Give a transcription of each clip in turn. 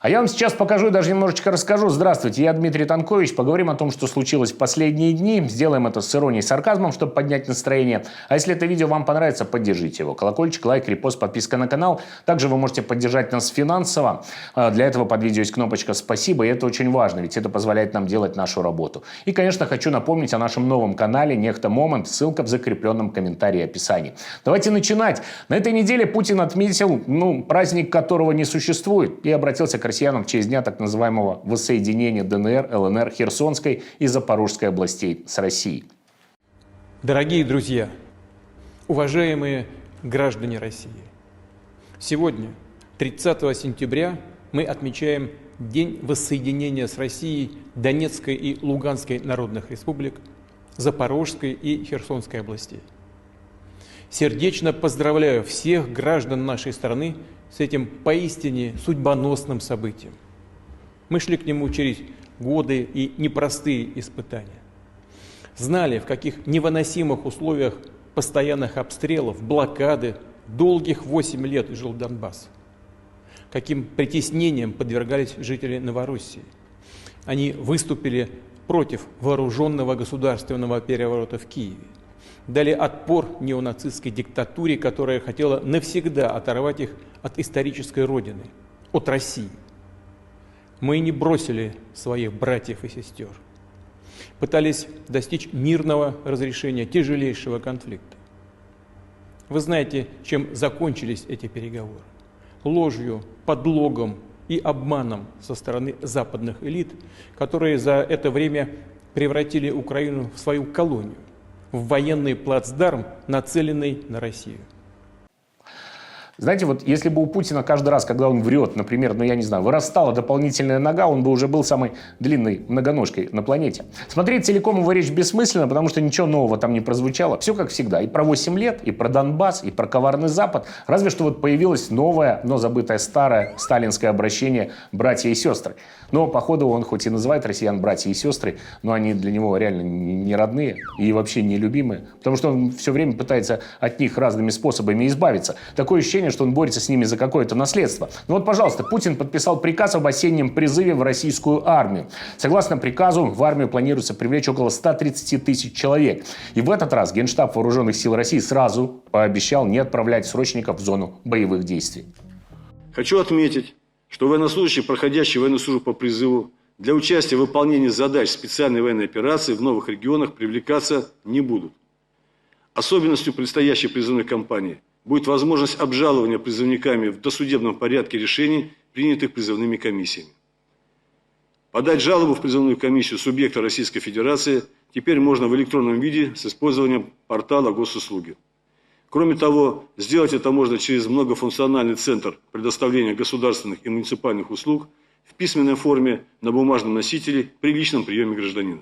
А я вам сейчас покажу и даже немножечко расскажу. Здравствуйте, я Дмитрий Танкович. Поговорим о том, что случилось в последние дни. Сделаем это с иронией и сарказмом, чтобы поднять настроение. А если это видео вам понравится, поддержите его. Колокольчик, лайк, репост, подписка на канал. Также вы можете поддержать нас финансово. Для этого под видео есть кнопочка «Спасибо». И это очень важно, ведь это позволяет нам делать нашу работу. И, конечно, хочу напомнить о нашем новом канале «Нехта Момент». Ссылка в закрепленном комментарии и описании. Давайте начинать. На этой неделе Путин отметил, праздник которого не существует, и обратился к россиянам в честь дня так называемого воссоединения ДНР, ЛНР, Херсонской и Запорожской областей с Россией. Дорогие друзья, уважаемые граждане России, сегодня, 30 сентября, мы отмечаем День воссоединения с Россией Донецкой и Луганской народных республик, Запорожской и Херсонской областей. Сердечно поздравляю всех граждан нашей страны с этим поистине судьбоносным событием. Мы шли к нему через годы и непростые испытания. Знали, в каких невыносимых условиях постоянных обстрелов, блокады, долгих 8 лет жил Донбасс. Каким притеснением подвергались жители Новороссии. Они выступили против вооруженного государственного переворота в Киеве. Дали отпор неонацистской диктатуре, которая хотела навсегда оторвать их от исторической родины, от России. Мы не бросили своих братьев и сестер. Пытались достичь мирного разрешения тяжелейшего конфликта. Вы знаете, чем закончились эти переговоры? Ложью, подлогом и обманом со стороны западных элит, которые за это время превратили Украину в свою колонию, в военный плацдарм, нацеленный на Россию. Знаете, вот если бы у Путина каждый раз, когда он врет, например, вырастала дополнительная нога, он бы уже был самой длинной многоножкой на планете. Смотреть целиком его речь бессмысленно, потому что ничего нового там не прозвучало. Все как всегда. И про 8 лет, и про Донбасс, и про коварный Запад. Разве что вот появилось новое, но забытое старое сталинское обращение «братья и сестры». Но, походу, он хоть и называет россиян братья и сестры, но они для него реально не родные и вообще не любимые. Потому что он все время пытается от них разными способами избавиться. Такое ощущение, что он борется с ними за какое-то наследство. Ну вот, пожалуйста, Путин подписал приказ об осеннем призыве в российскую армию. Согласно приказу, в армию планируется привлечь около 130 тысяч человек. И в этот раз Генштаб Вооруженных сил России сразу пообещал не отправлять срочников в зону боевых действий. Хочу отметить, что военнослужащие, проходящие военную службу по призыву, для участия в выполнении задач специальной военной операции в новых регионах привлекаться не будут. Особенностью предстоящей призывной кампании будет возможность обжалования призывниками в досудебном порядке решений, принятых призывными комиссиями. Подать жалобу в призывную комиссию субъекта Российской Федерации теперь можно в электронном виде с использованием портала госуслуги. Кроме того, сделать это можно через многофункциональный центр предоставления государственных и муниципальных услуг в письменной форме на бумажном носителе при личном приеме гражданина.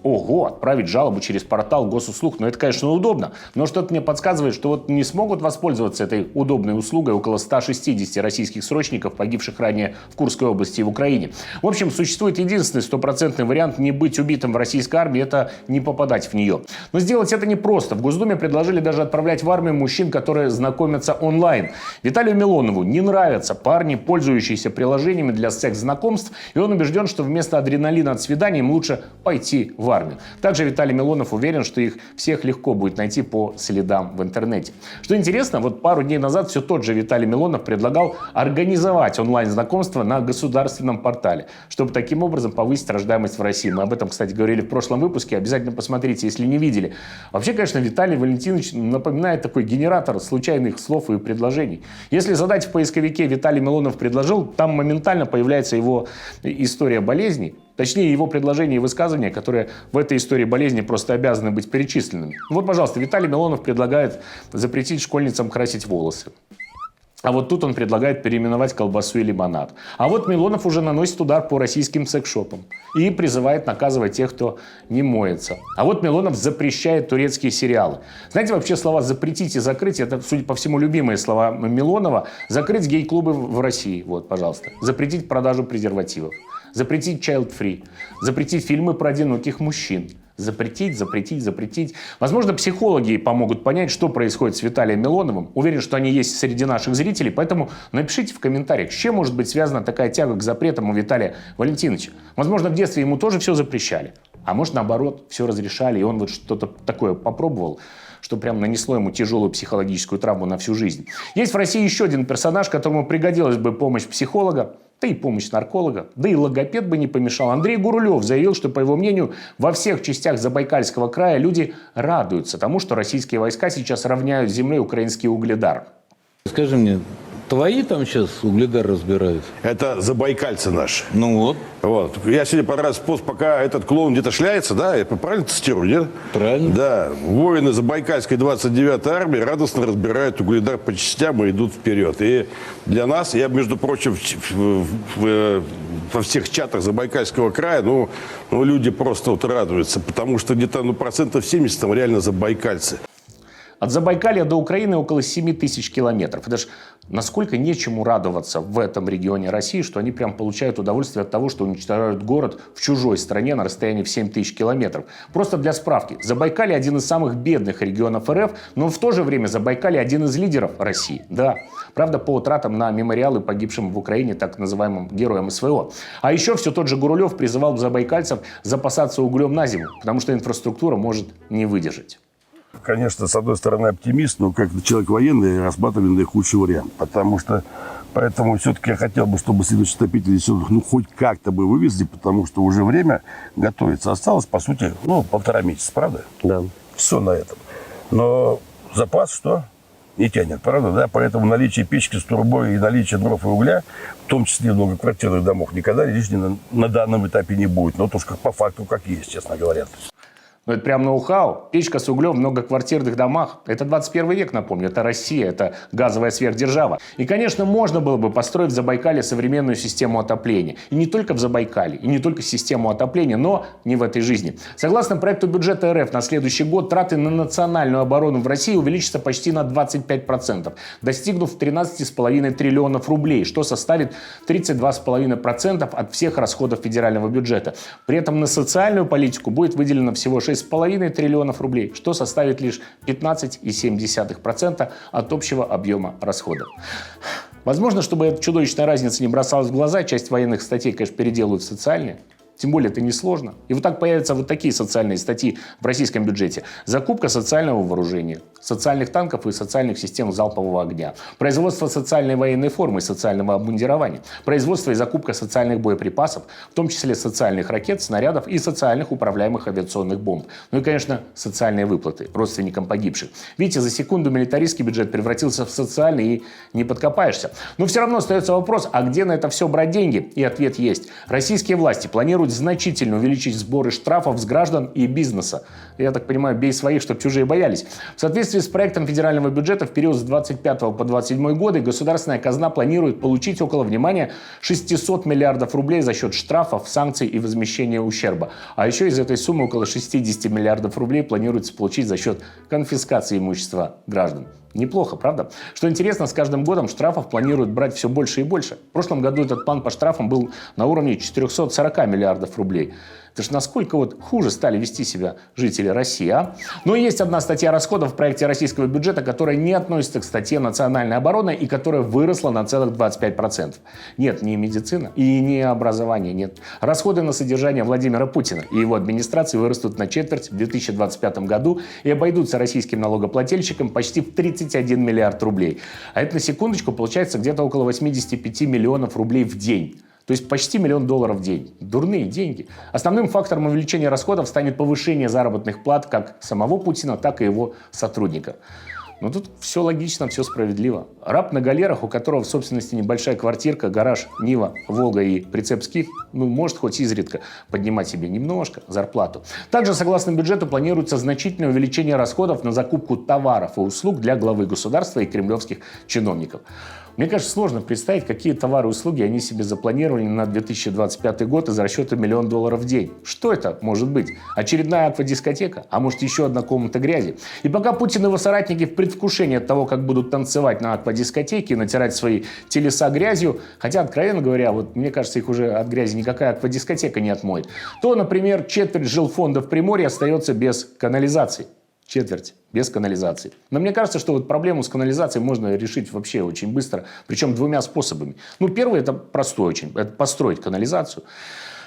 Ого, отправить жалобу через портал госуслуг, это, конечно, удобно, но что-то мне подсказывает, что вот не смогут воспользоваться этой удобной услугой около 160 российских срочников, погибших ранее в Курской области и в Украине. В общем, существует единственный стопроцентный вариант не быть убитым в российской армии – это не попадать в нее. Но сделать это непросто. В Госдуме предложили даже отправлять в армию мужчин, которые знакомятся онлайн. Виталию Милонову не нравятся парни, пользующиеся приложениями для секс-знакомств, и он убежден, что вместо адреналина от свидания им лучше пойти в армию. Также Виталий Милонов уверен, что их всех легко будет найти по следам в интернете. Что интересно, вот пару дней назад все тот же Виталий Милонов предлагал организовать онлайн-знакомство на государственном портале, чтобы таким образом повысить рождаемость в России. Мы об этом, кстати, говорили в прошлом выпуске. Обязательно посмотрите, если не видели. Вообще, конечно, Виталий Валентинович напоминает такой генератор случайных слов и предложений. Если задать в поисковике «Виталий Милонов предложил», там моментально появляется его история болезни. Точнее, его предложения и высказывания, которые в этой истории болезни просто обязаны быть перечисленными. Вот, пожалуйста, Виталий Милонов предлагает запретить школьницам красить волосы. А вот тут он предлагает переименовать колбасу и лимонад. А вот Милонов уже наносит удар по российским секс-шопам и призывает наказывать тех, кто не моется. А вот Милонов запрещает турецкие сериалы. Знаете, вообще слова «запретить» и «закрыть» — это, судя по всему, любимые слова Милонова. Закрыть гей-клубы в России, вот, пожалуйста. Запретить продажу презервативов. запретить child-free, запретить фильмы про одиноких мужчин. Запретить, запретить, запретить. Возможно, психологи помогут понять, что происходит с Виталием Милоновым. Уверен, что они есть среди наших зрителей, поэтому напишите в комментариях, с чем может быть связана такая тяга к запретам у Виталия Валентиновича. Возможно, в детстве ему тоже все запрещали, а может, наоборот, все разрешали, и он вот что-то такое попробовал, что прям нанесло ему тяжелую психологическую травму на всю жизнь. Есть в России еще один персонаж, которому пригодилась бы помощь психолога, да и помощь нарколога, да и логопед бы не помешал. Андрей Гурулев заявил, что, по его мнению, во всех частях Забайкальского края люди радуются тому, что российские войска сейчас равняют с землей украинский Угледар. Скажи мне, твои там сейчас Угледар разбирают? Это забайкальцы наши. Ну вот. Вот. Я сегодня понравился пост, пока этот клоун где-то шляется, да? Я правильно цитирую, нет? Правильно. Да. Воины Забайкальской 29-й армии радостно разбирают Угледар по частям и идут вперед. И для нас, я, между прочим, во всех чатах Забайкальского края, люди просто вот радуются, потому что где-то 70% там реально забайкальцы. От Забайкалья до Украины около 7 тысяч километров. Это ж насколько нечему радоваться в этом регионе России, что они прям получают удовольствие от того, что уничтожают город в чужой стране на расстоянии в 7 тысяч километров. Просто для справки. Забайкалье один из самых бедных регионов РФ, но в то же время Забайкалье один из лидеров России. Да. Правда, по утратам на мемориалы погибшим в Украине так называемым героям СВО. А еще все тот же Гурулев призывал забайкальцев запасаться углем на зиму, потому что инфраструктура может не выдержать. Конечно, с одной стороны оптимист, но как человек военный рассматриваю наихудший вариант. Поэтому все-таки я хотел бы, чтобы следующие отопители хоть как-то бы вывезли, потому что уже время готовится. Осталось, по сути, 1,5 месяца, правда? Да. Все на этом. Но запас что? Не тянет, правда, да? Поэтому наличие печки с трубой и наличие дров и угля, в том числе в многоквартирных домах, никогда лишним на данном этапе не будет. Но то уж как по факту, как есть, честно говоря. Но это прям ноу-хау. Печка с углем в многоквартирных домах. Это 21 век, напомню. Это Россия, это газовая сверхдержава. И, конечно, можно было бы построить в Забайкалье современную систему отопления. И не только в Забайкалье, и не только систему отопления, но не в этой жизни. Согласно проекту бюджета РФ на следующий год, траты на национальную оборону в России увеличатся почти на 25%, достигнув 13,5 триллионов рублей, что составит 32,5% от всех расходов федерального бюджета. При этом на социальную политику будет выделено всего 6,5 триллионов рублей, что составит лишь 15,7% от общего объема расходов. Возможно, чтобы эта чудовищная разница не бросалась в глаза, часть военных статей, конечно, переделают в социальные. Тем более это несложно. И вот так появятся вот такие социальные статьи в российском бюджете. Закупка социального вооружения, социальных танков и социальных систем залпового огня, производство социальной военной формы и социального обмундирования, производство и закупка социальных боеприпасов, в том числе социальных ракет, снарядов и социальных управляемых авиационных бомб. Ну и, конечно, социальные выплаты родственникам погибших. Видите, за секунду милитаристский бюджет превратился в социальный и не подкопаешься. Но все равно остается вопрос, а где на это все брать деньги? И ответ есть. Российские власти планируют значительно увеличить сборы штрафов с граждан и бизнеса. Я так понимаю, бей своих, чтобы чужие боялись. В соответствии с проектом федерального бюджета в период с 25 по 27 годы государственная казна планирует получить около, внимания, 600 миллиардов рублей за счет штрафов, санкций и возмещения ущерба. А еще из этой суммы около 60 миллиардов рублей планируется получить за счет конфискации имущества граждан. Неплохо, правда? Что интересно, с каждым годом штрафов планируют брать все больше и больше. В прошлом году этот план по штрафам был на уровне 440 миллиардов рублей. Это ж насколько хуже стали вести себя жители России, а? Но есть одна статья расходов в проекте российского бюджета, которая не относится к статье национальной обороны и которая выросла на целых 25%. Нет, не медицина и не образование, нет. Расходы на содержание Владимира Путина и его администрации вырастут на четверть в 2025 году и обойдутся российским налогоплательщикам почти в 31 миллиард рублей. А это, на секундочку, получается где-то около 85 миллионов рублей в день. То есть почти $1 миллион в день. Дурные деньги. Основным фактором увеличения расходов станет повышение заработных плат как самого Путина, так и его сотрудников. Но тут все логично, все справедливо. Раб на галерах, у которого в собственности небольшая квартирка, гараж, Нива, Волга и прицеп Скиф, может хоть изредка поднимать себе немножко зарплату. Также, согласно бюджету, планируется значительное увеличение расходов на закупку товаров и услуг для главы государства и кремлевских чиновников. Мне кажется, сложно представить, какие товары и услуги они себе запланировали на 2025 год из расчета $1 миллион в день. Что это может быть? Очередная аквадискотека? А может, еще одна комната грязи? И пока Путин и его соратники в предвкушении от того, как будут танцевать на аквадискотеке и натирать свои телеса грязью, хотя, откровенно говоря, вот мне кажется, их уже от грязи никакая аквадискотека не отмоет, то, например, четверть жилфонда в Приморье остается без канализации. Четверть без канализации. Но мне кажется, что вот проблему с канализацией можно решить вообще очень быстро, причем двумя способами. Ну, первый это простой очень, это построить канализацию.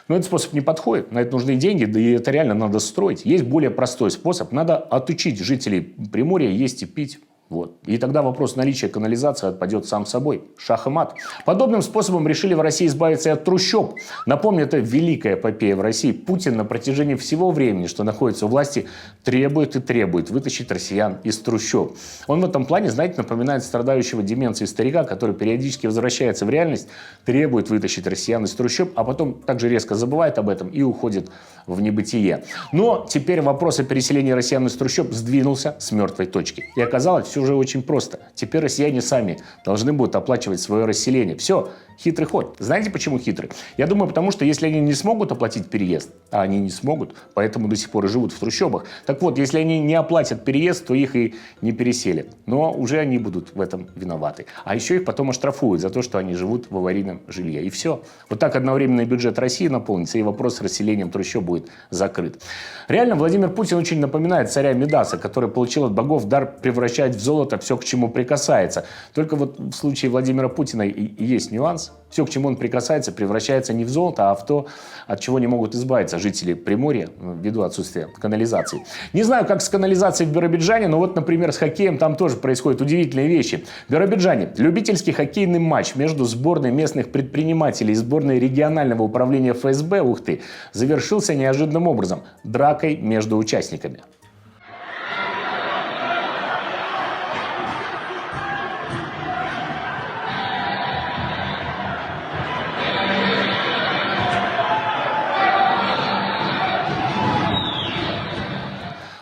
Но этот способ не подходит, на это нужны деньги, да и это реально надо строить. Есть более простой способ, надо отучить жителей Приморья есть и пить. Вот. И тогда вопрос наличия канализации отпадет сам собой. Шах и мат. Подобным способом решили в России избавиться и от трущоб. Напомню, это великая эпопея в России. Путин на протяжении всего времени, что находится у власти, требует и требует вытащить россиян из трущоб. Он в этом плане, знаете, напоминает страдающего деменцией старика, который периодически возвращается в реальность, требует вытащить россиян из трущоб, а потом также резко забывает об этом и уходит в небытие. Но теперь вопрос о переселении россиян из трущоб сдвинулся с мертвой точки. И оказалось, все уже очень просто. Теперь россияне сами должны будут оплачивать свое расселение. Все, хитрый ход. Знаете, почему хитрый? Я думаю, потому что если они не смогут оплатить переезд, а они не смогут, поэтому до сих пор и живут в трущобах. Так вот, если они не оплатят переезд, то их и не переселят. Но уже они будут в этом виноваты. А еще их потом оштрафуют за то, что они живут в аварийном жилье. И все. Вот так одновременно бюджет России наполнится, и вопрос с расселением трущоб будет закрыт. Реально, Владимир Путин очень напоминает царя Мидаса, который получил от богов дар превращать в золото все, к чему прикасается. Только вот в случае Владимира Путина и есть нюанс. Все, к чему он прикасается, превращается не в золото, а в то, от чего не могут избавиться жители Приморья ввиду отсутствия канализации. Не знаю, как с канализацией в Биробиджане, но вот, например, с хоккеем там тоже происходят удивительные вещи. В Биробиджане любительский хоккейный матч между сборной местных предпринимателей и сборной регионального управления ФСБ Ухты завершился неожиданным образом – дракой между участниками.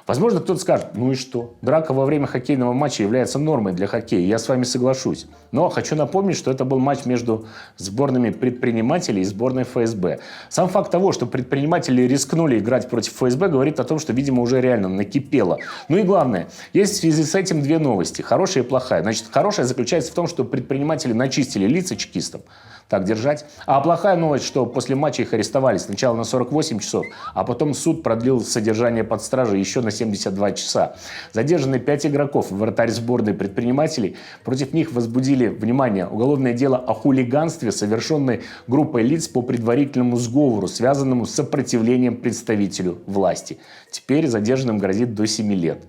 Возможно, кто-то скажет, ну и что? Драка во время хоккейного матча является нормой для хоккея, я с вами соглашусь. Но хочу напомнить, что это был матч между сборными предпринимателей и сборной ФСБ. Сам факт того, что предприниматели рискнули играть против ФСБ, говорит о том, что, видимо, уже реально накипело. Ну и главное, есть в связи с этим две новости, хорошая и плохая. Значит, хорошая заключается в том, что предприниматели начистили лица чекистам. Так держать. А плохая новость, что после матча их арестовали сначала на 48 часов, а потом суд продлил содержание под стражей еще на 72 часа. Задержаны 5 игроков, вратарь сборной предпринимателей. Против них возбудили, внимание, уголовное дело о хулиганстве, совершенное группой лиц по предварительному сговору, связанному с сопротивлением представителю власти. Теперь задержанным грозит до 7 лет.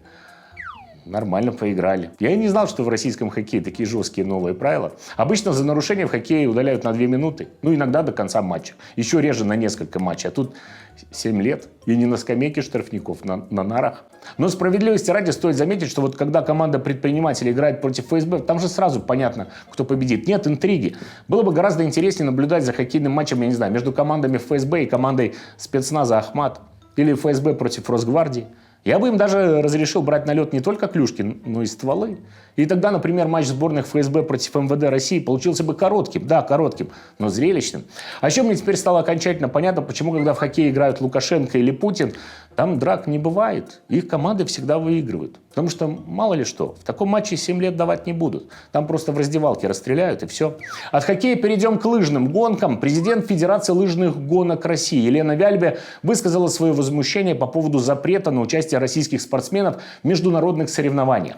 Нормально поиграли. Я и не знал, что в российском хоккее такие жесткие новые правила. Обычно за нарушение в хоккее удаляют на 2 минуты. Ну, иногда до конца матча. Еще реже на несколько матчей. А тут 7 лет. И не на скамейке штрафников, на нарах. Но справедливости ради стоит заметить, что вот когда команда предпринимателей играет против ФСБ, там же сразу понятно, кто победит. Нет интриги. Было бы гораздо интереснее наблюдать за хоккейным матчем, я не знаю, между командами ФСБ и командой спецназа Ахмат. Или ФСБ против Росгвардии. Я бы им даже разрешил брать на лед не только клюшки, но и стволы. И тогда, например, матч сборных ФСБ против МВД России получился бы коротким, да, коротким, но зрелищным. А еще мне теперь стало окончательно понятно, почему, когда в хоккей играют Лукашенко или Путин, там драк не бывает. Их команды всегда выигрывают. Потому что, мало ли что, в таком матче 7 лет давать не будут. Там просто в раздевалке расстреляют и все. От хоккея перейдем к лыжным гонкам. Президент Федерации лыжных гонок России Елена Вяльбе высказала свое возмущение по поводу запрета на участие российских спортсменов в международных соревнованиях.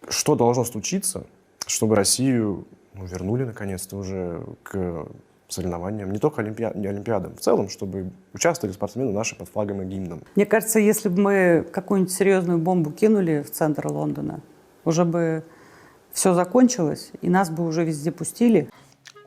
Что должно случиться, чтобы Россию вернули наконец-то уже к соревнованиям, не только олимпиадам, в целом, чтобы участвовали спортсмены наши под флагом и гимном? Мне кажется, если бы мы какую-нибудь серьезную бомбу кинули в центр Лондона, уже бы все закончилось, и нас бы уже везде пустили.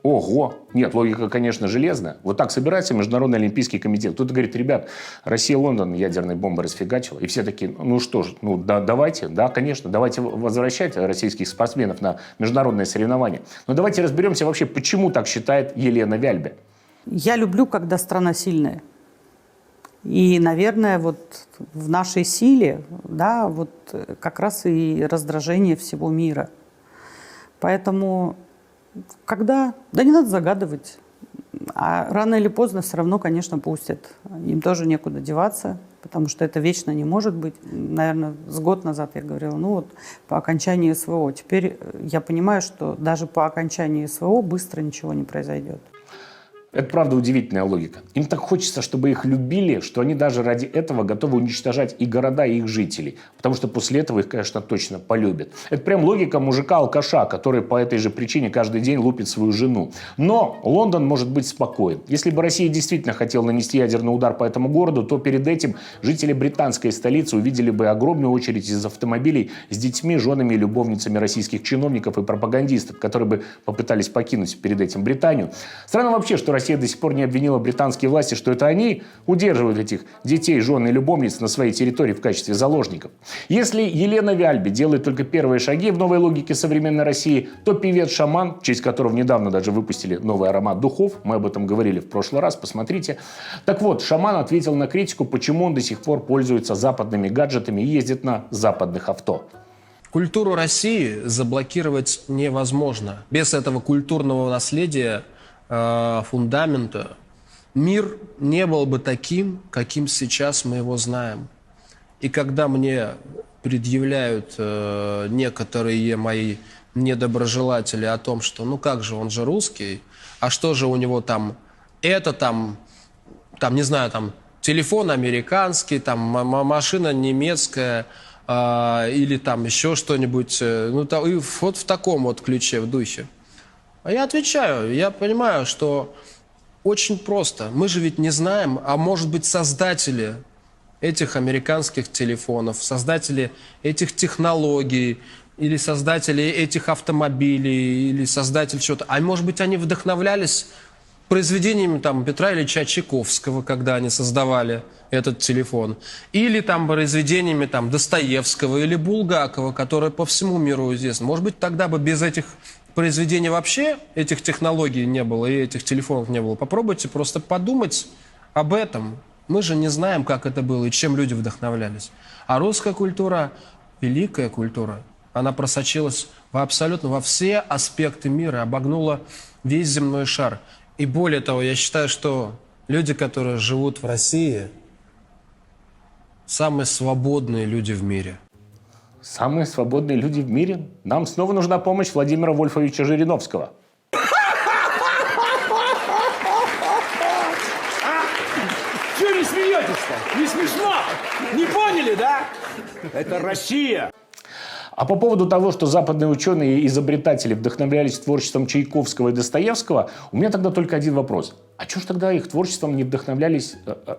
Ого! Нет, логика, конечно, железная. Вот так собирается Международный олимпийский комитет. Кто-то говорит, ребят, Россия Лондон ядерной бомбой расфигачила. И все такие, ну что ж, ну да, давайте, да, конечно, давайте возвращать российских спортсменов на международные соревнования. Но давайте разберемся вообще, почему так считает Елена Вяльбе. Я люблю, когда страна сильная. И, наверное, вот в нашей силе, да, вот как раз и раздражение всего мира. Поэтому Когда? Да не надо загадывать. А рано или поздно все равно, конечно, пустят. Им тоже некуда деваться, потому что это вечно не может быть. Наверное, с год назад я говорила, ну вот по окончании СВО. Теперь я понимаю, что даже по окончании СВО быстро ничего не произойдет. Это правда удивительная логика. Им так хочется, чтобы их любили, что они даже ради этого готовы уничтожать и города, и их жителей. Потому что после этого их, конечно, точно полюбят. Это прям логика мужика-алкаша, который по этой же причине каждый день лупит свою жену. Но Лондон может быть спокоен. Если бы Россия действительно хотела нанести ядерный удар по этому городу, то перед этим жители британской столицы увидели бы огромную очередь из автомобилей с детьми, женами и любовницами российских чиновников и пропагандистов, которые бы попытались покинуть перед этим Британию. Странно вообще, что Россия до сих пор не обвинила британские власти, что это они удерживают этих детей, жен и любовниц на своей территории в качестве заложников. Если Елена Вяльби делает только первые шаги в новой логике современной России, то певец-шаман, в честь которого недавно даже выпустили новый аромат духов, мы об этом говорили в прошлый раз, посмотрите. Так вот, шаман ответил на критику, почему он до сих пор пользуется западными гаджетами и ездит на западных авто. Культуру России заблокировать невозможно. Без этого культурного наследия, фундамента, мир не был бы таким, каким сейчас мы его знаем. И когда мне предъявляют некоторые мои недоброжелатели о том, что ну как же, он же русский, а что же у него там, это там не знаю, там телефон американский, там машина немецкая, или там еще что-нибудь, ну, и вот в таком вот ключе, в духе. А я отвечаю, я понимаю, что очень просто. Мы же ведь не знаем, а может быть создатели этих американских телефонов, создатели этих технологий, или создатели этих автомобилей, или создатели чего-то. А может быть они вдохновлялись произведениями там Петра Ильича Чайковского, когда они создавали этот телефон. Или там произведениями там Достоевского или Булгакова, которые по всему миру известны. Может быть, тогда бы без этих произведений вообще этих технологий не было и этих телефонов не было. Попробуйте просто подумать об этом. Мы же не знаем, как это было и чем люди вдохновлялись. А русская культура, великая культура, она просочилась абсолютно во все аспекты мира, обогнула весь земной шар. И более того, я считаю, что люди, которые живут в России, самые свободные люди в мире. Самые свободные люди в мире? Нам снова нужна помощь Владимира Вольфовича Жириновского. Чего не смеетесь-то? Не смешно? Не поняли, да? Это Россия. А по поводу того, что западные ученые и изобретатели вдохновлялись творчеством Чайковского и Достоевского, у меня тогда только один вопрос. А чего ж тогда их творчеством не вдохновлялись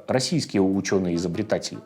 российские ученые и изобретатели?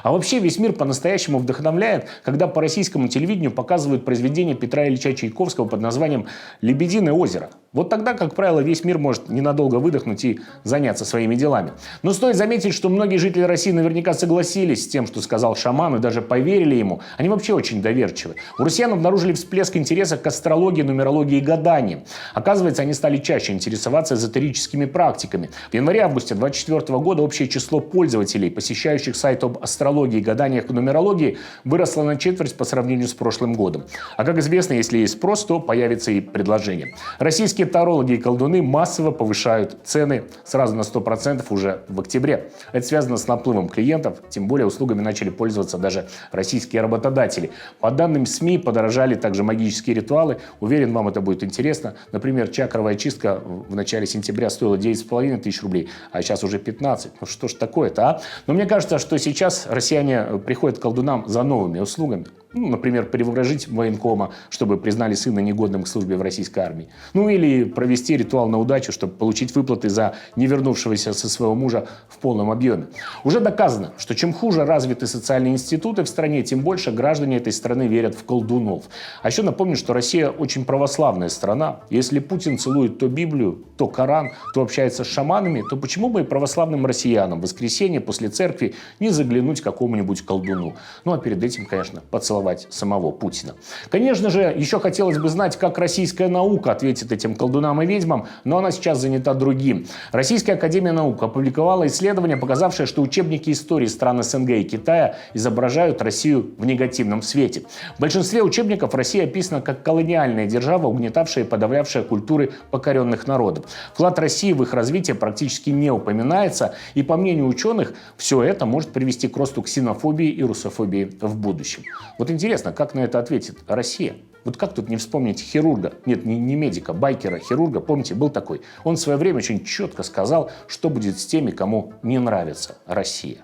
А вообще весь мир по-настоящему вдохновляет, когда по российскому телевидению показывают произведение Петра Ильича Чайковского под названием «Лебединое озеро». Вот тогда, как правило, весь мир может ненадолго выдохнуть и заняться своими делами. Но стоит заметить, что многие жители России наверняка согласились с тем, что сказал шаман, и даже поверили ему. Они вообще очень доверчивы. У россиян обнаружили всплеск интереса к астрологии, нумерологии и гаданию. Оказывается, они стали чаще интересоваться эзотерическими практиками. В январе-августе 2024 года общее число пользователей, посещающих сайт об астрологии, гаданиях и нумерологии, выросло на четверть по сравнению с прошлым годом. А как известно, если есть спрос, то появится и предложение. Российские тарологи и колдуны массово повышают цены сразу на 100% уже в октябре. Это связано с наплывом клиентов, тем более услугами начали пользоваться даже российские работодатели. По данным СМИ, подорожали также магические ритуалы. Уверен, вам это будет интересно. Например, чакровая чистка в начале сентября стоила 9,5 тысяч рублей, а сейчас уже 15. Ну что ж такое-то, а? Но мне кажется, что сейчас россияне приходят к колдунам за новыми услугами. Ну, например, приворожить военкома, чтобы признали сына негодным к службе в российской армии. Ну или провести ритуал на удачу, чтобы получить выплаты за не вернувшегося со своего мужа в полном объеме. Уже доказано, что чем хуже развиты социальные институты в стране, тем больше граждане этой страны верят в колдунов. А еще напомню, что Россия очень православная страна. Если Путин целует то Библию, то Коран, то общается с шаманами, то почему бы и православным россиянам в воскресенье после церкви не заглянуть к какому-нибудь колдуну? Ну а перед этим, конечно, поцеловать целовать самого Путина. Конечно же, еще хотелось бы знать, как российская наука ответит этим колдунам и ведьмам, но она сейчас занята другим. Российская академия наук опубликовала исследование, показавшее, что учебники истории стран СНГ и Китая изображают Россию в негативном свете. В большинстве учебников Россия описана как колониальная держава, угнетавшая и подавлявшая культуры покоренных народов. Вклад России в их развитие практически не упоминается, и, по мнению ученых, все это может привести к росту ксенофобии и русофобии в будущем. Вот интересно, как на это ответит Россия? Вот как тут не вспомнить хирурга, нет, не медика, байкера, хирурга, помните, был такой. Он в свое время очень четко сказал, что будет с теми, кому не нравится Россия.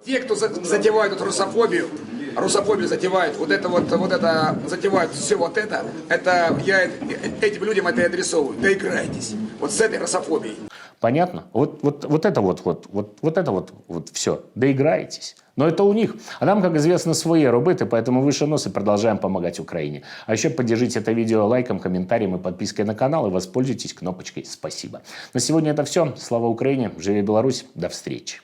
Те, кто затевают эту русофобию затевают, затевают все я этим людям это и адресовываю. Доиграйтесь. Вот с этой русофобией. Понятно? Вот это все. Доиграетесь. Но это у них. А нам, как известно, свои робити, поэтому выше нос и продолжаем помогать Украине. А еще поддержите это видео лайком, комментарием и подпиской на канал, и воспользуйтесь кнопочкой «Спасибо». На сегодня это все. Слава Украине! Живи Беларусь! До встречи!